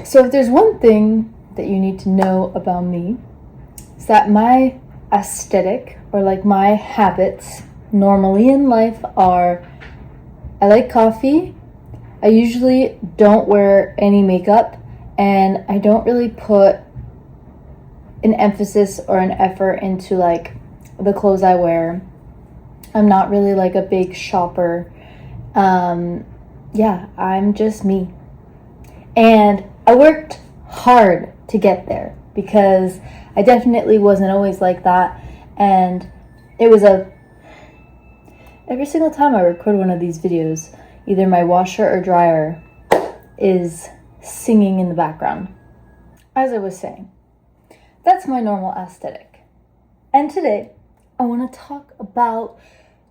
So if there's one thing that you need to know about me, it's that my aesthetic, or like my habits normally in life are: I like coffee, I usually don't wear any makeup, and I don't really put an emphasis or an effort into like the clothes I wear. I'm not really like a big shopper. Yeah, I'm just me. And I worked hard to get there because I definitely wasn't always like that. And it was every single time I record one of these videos, either my washer or dryer is singing in the background. As I was saying, that's my normal aesthetic. And today, I want to talk about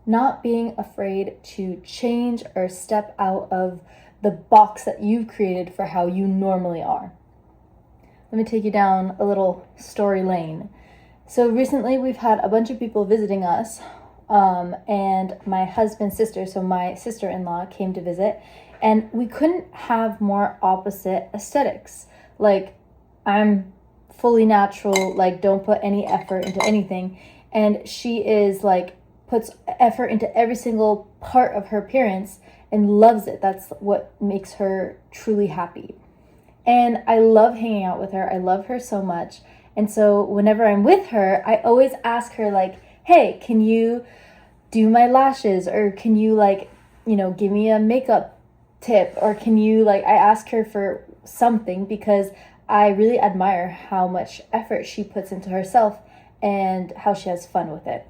not being afraid to change or step out of the box that you've created for how you normally are. Let me take you down a little story lane. So recently we've had a bunch of people visiting us, and my husband's sister, so my sister-in-law, came to visit, and we couldn't have more opposite aesthetics. Like, I'm fully natural, like don't put any effort into anything, and she is like puts effort into every single part of her appearance and loves it. That's what makes her truly happy. And I love hanging out with her. I love her so much. And so whenever I'm with her, I always ask her like, hey, can you do my lashes? Or can you like, give me a makeup tip? Or can you I ask her for something because I really admire how much effort she puts into herself and how she has fun with it.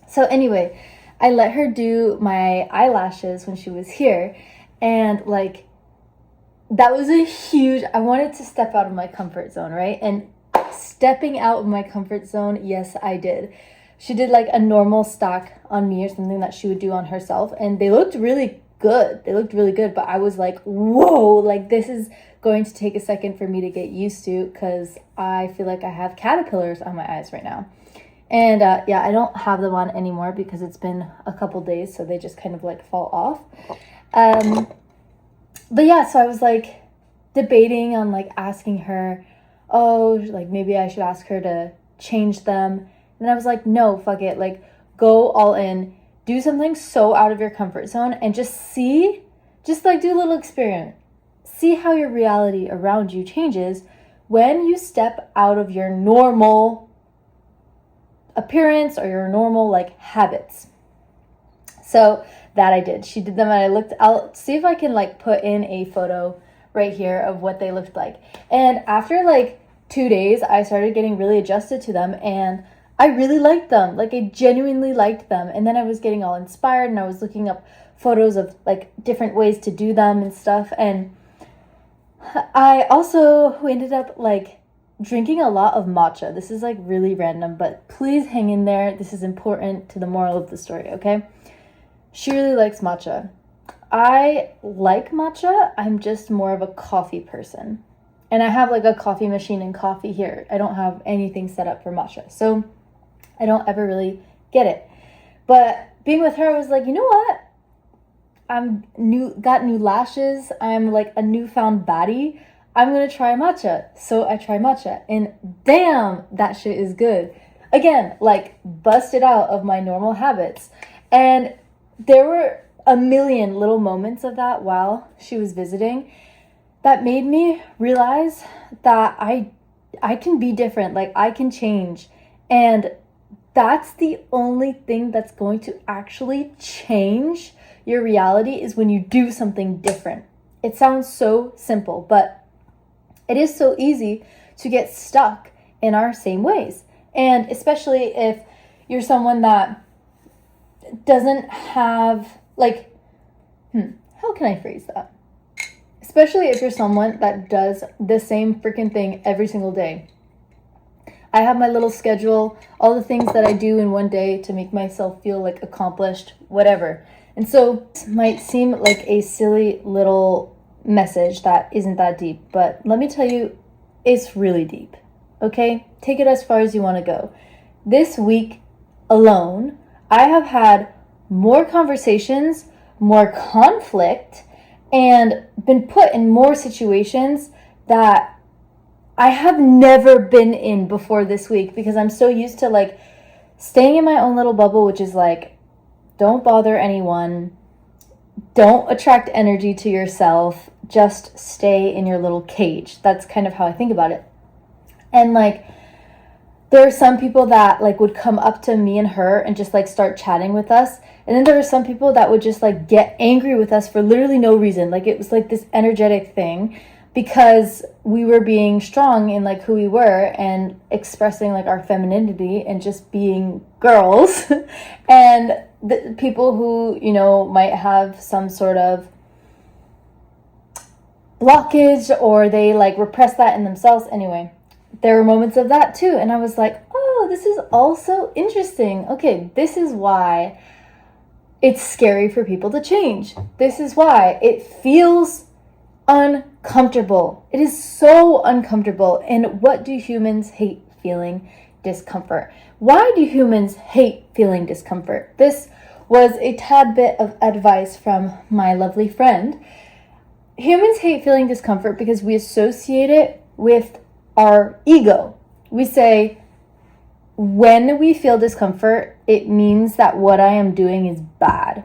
So anyway, I let her do my eyelashes when she was here, and that was I wanted to step out of my comfort zone, right? And stepping out of my comfort zone, yes, I did. She did like a normal stack on me or something that she would do on herself, and they looked really good. But I was like, whoa, this is going to take a second for me to get used to because I feel like I have caterpillars on my eyes right now. And I don't have them on anymore because it's been a couple days, so they just kind of fall off. But yeah, so I was debating on asking her, maybe I should ask her to change them. And then I was like, no, fuck it. Go all in, do something so out of your comfort zone and just do a little experiment. See how your reality around you changes when you step out of your normal appearance or your normal habits. So that I did. She did them and I'll see if I can put in a photo right here of what they looked like. And after 2 days, I started getting really adjusted to them and I really liked them. I genuinely liked them. And then I was getting all inspired and I was looking up photos of different ways to do them and stuff. And I also ended up drinking a lot of matcha. This is really random, but please hang in there. This is important to the moral of the story, okay? She really likes matcha. I like matcha. I'm just more of a coffee person. And I have a coffee machine and coffee here. I don't have anything set up for matcha. So I don't ever really get it. But being with her, I was like, you know what? Got new lashes. I'm a newfound baddie. I'm going to try matcha. So I try matcha and damn, that shit is good. Again, busted out of my normal habits. And there were a million little moments of that while she was visiting that made me realize that I can be different. I can change. And that's the only thing that's going to actually change your reality is when you do something different. It sounds so simple, but it is so easy to get stuck in our same ways. And especially if you're someone that doesn't have, how can I phrase that? Especially if you're someone that does the same freaking thing every single day. I have my little schedule, all the things that I do in one day to make myself feel accomplished, whatever. And so this might seem like a silly little message that isn't that deep, but let me tell you, it's really deep. Okay? Take it as far as you want to go. This week alone, I have had more conversations, more conflict, and been put in more situations that I have never been in before this week, because I'm so used to like staying in my own little bubble, which is like, don't bother anyone, don't attract energy to yourself, just stay in your little cage. That's kind of how I think about it. And like, there are some people that like would come up to me and her and just like start chatting with us. And then there were some people that would just like get angry with us for literally no reason. Like, it was like this energetic thing, because we were being strong in like who we were and expressing like our femininity and just being girls. And the people who, you know, might have some sort of blockage, or they like repress that in themselves. Anyway, there were moments of that too. And I was like, oh, this is also interesting. Okay, this is why it's scary for people to change. This is why it feels uncomfortable. It is so uncomfortable. And what do humans hate? Feeling discomfort. Why do humans hate feeling discomfort? This was a tad bit of advice from my lovely friend. Humans hate feeling discomfort because we associate it with our ego. We say, when we feel discomfort, it means that what I am doing is bad.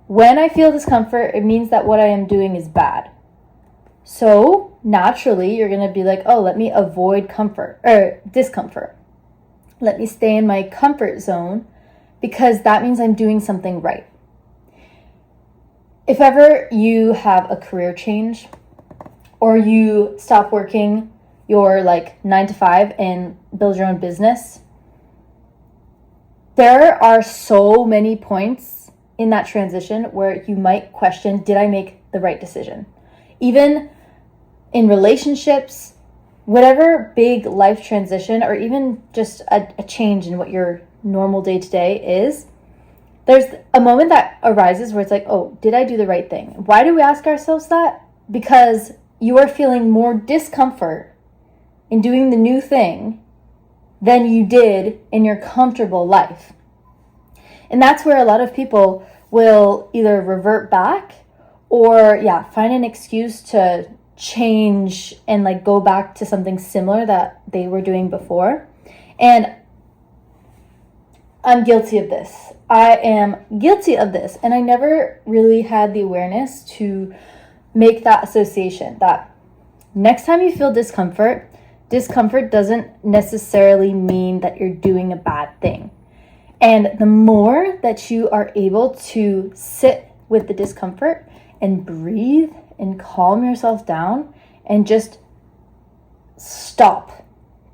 When I feel discomfort, it means that what I am doing is bad. So naturally, you're going to be like, oh, let me avoid discomfort. Let me stay in my comfort zone, because that means I'm doing something right. If ever you have a career change, or you stop working your like 9 to 5 and build your own business, there are so many points in that transition where you might question, did I make the right decision? Even in relationships, whatever big life transition, or even just a change in what your normal day-to-day is, there's a moment that arises where it's like, oh, did I do the right thing? Why do we ask ourselves that? Because you are feeling more discomfort in doing the new thing than you did in your comfortable life. And that's where a lot of people will either revert back or find an excuse to change and like go back to something similar that they were doing before. And I'm guilty of this. I am guilty of this. And I never really had the awareness to make that association, that next time you feel discomfort doesn't necessarily mean that you're doing a bad thing. And the more that you are able to sit with the discomfort and breathe and calm yourself down and just stop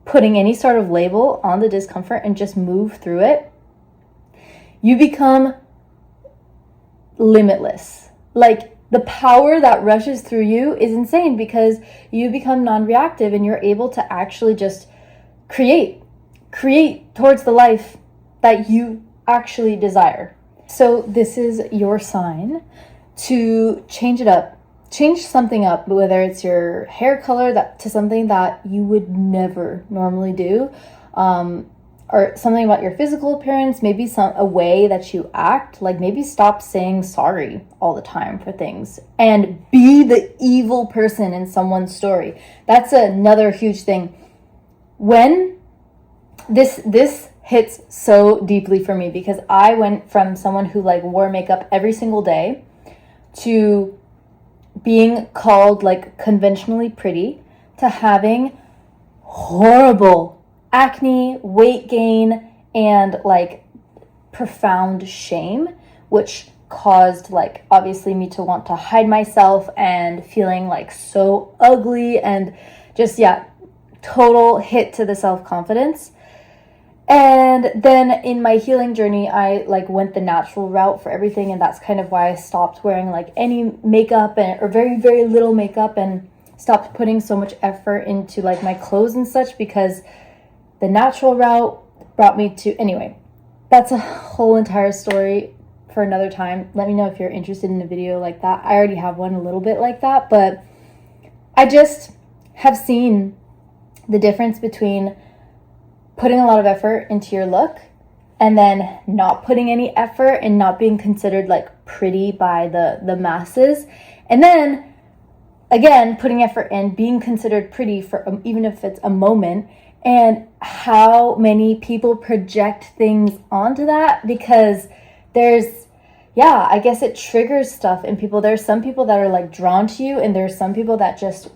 putting any sort of label on the discomfort and just move through it, you become limitless. Like, the power that rushes through you is insane, because you become non-reactive and you're able to actually just create towards the life that you actually desire. So this is your sign to change it up. Change something up, whether it's your hair color to something that you would never normally do, or something about your physical appearance, maybe a way that you act. Like, maybe stop saying sorry all the time for things and be the evil person in someone's story. That's another huge thing. When this hits so deeply for me, because I went from someone who like wore makeup every single day to being called like conventionally pretty, to having horrible acne, weight gain, and like profound shame, which caused like obviously me to want to hide myself and feeling like so ugly, and just total hit to the self-confidence. And then in my healing journey, I like went the natural route for everything, and that's kind of why I stopped wearing like any makeup or very, very little makeup, and stopped putting so much effort into like my clothes and such, because the natural route brought me to... Anyway, that's a whole entire story for another time. Let me know if you're interested in a video like that. I already have one a little bit like that, but I just have seen the difference between putting a lot of effort into your look and then not putting any effort and not being considered like pretty by the masses. And then again, putting effort in, being considered pretty for even if it's a moment, and how many people project things onto that, because I guess it triggers stuff in people. There's some people that are like drawn to you, and there's some people that just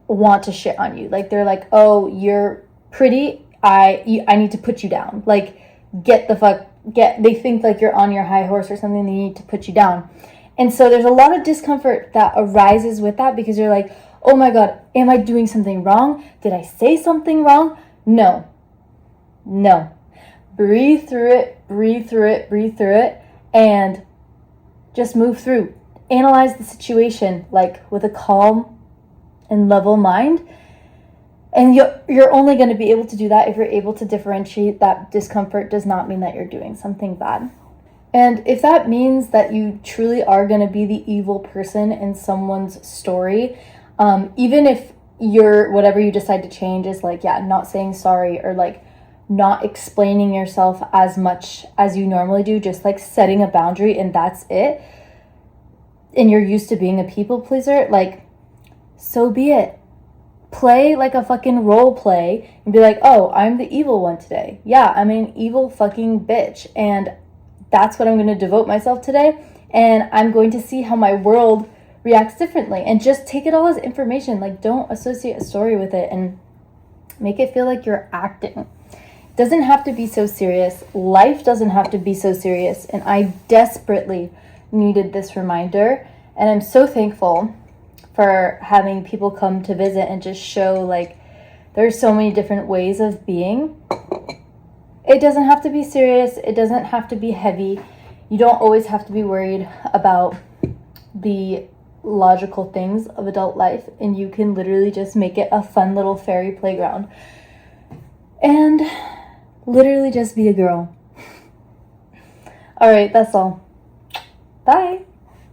want to shit on you. Like they're like, oh, you're pretty, I need to put you down. Like, they think like you're on your high horse or something, they need to put you down. And so there's a lot of discomfort that arises with that, because you're like, oh my God, am I doing something wrong? Did I say something wrong? No. Breathe through it, and just move through. Analyze the situation like with a calm and level mind. And you're only going to be able to do that if you're able to differentiate that discomfort does not mean that you're doing something bad. And if that means that you truly are going to be the evil person in someone's story, even if whatever you decide to change is like, not saying sorry, or like not explaining yourself as much as you normally do, just like setting a boundary and that's it, and you're used to being a people pleaser, like, so be it. Play like a fucking role play and be like, oh, I'm the evil one today. Yeah, I'm an evil fucking bitch, and that's what I'm going to devote myself today, and I'm going to see how my world reacts differently, and just take it all as information. Like, don't associate a story with it and make it feel like you're acting. It doesn't have to be so serious. Life doesn't have to be so serious, and I desperately needed this reminder, and I'm so thankful for having people come to visit and just show like there's so many different ways of being. It doesn't have to be serious. It doesn't have to be heavy. You don't always have to be worried about the logical things of adult life, and you can literally just make it a fun little fairy playground and literally just be a girl. All right, that's all.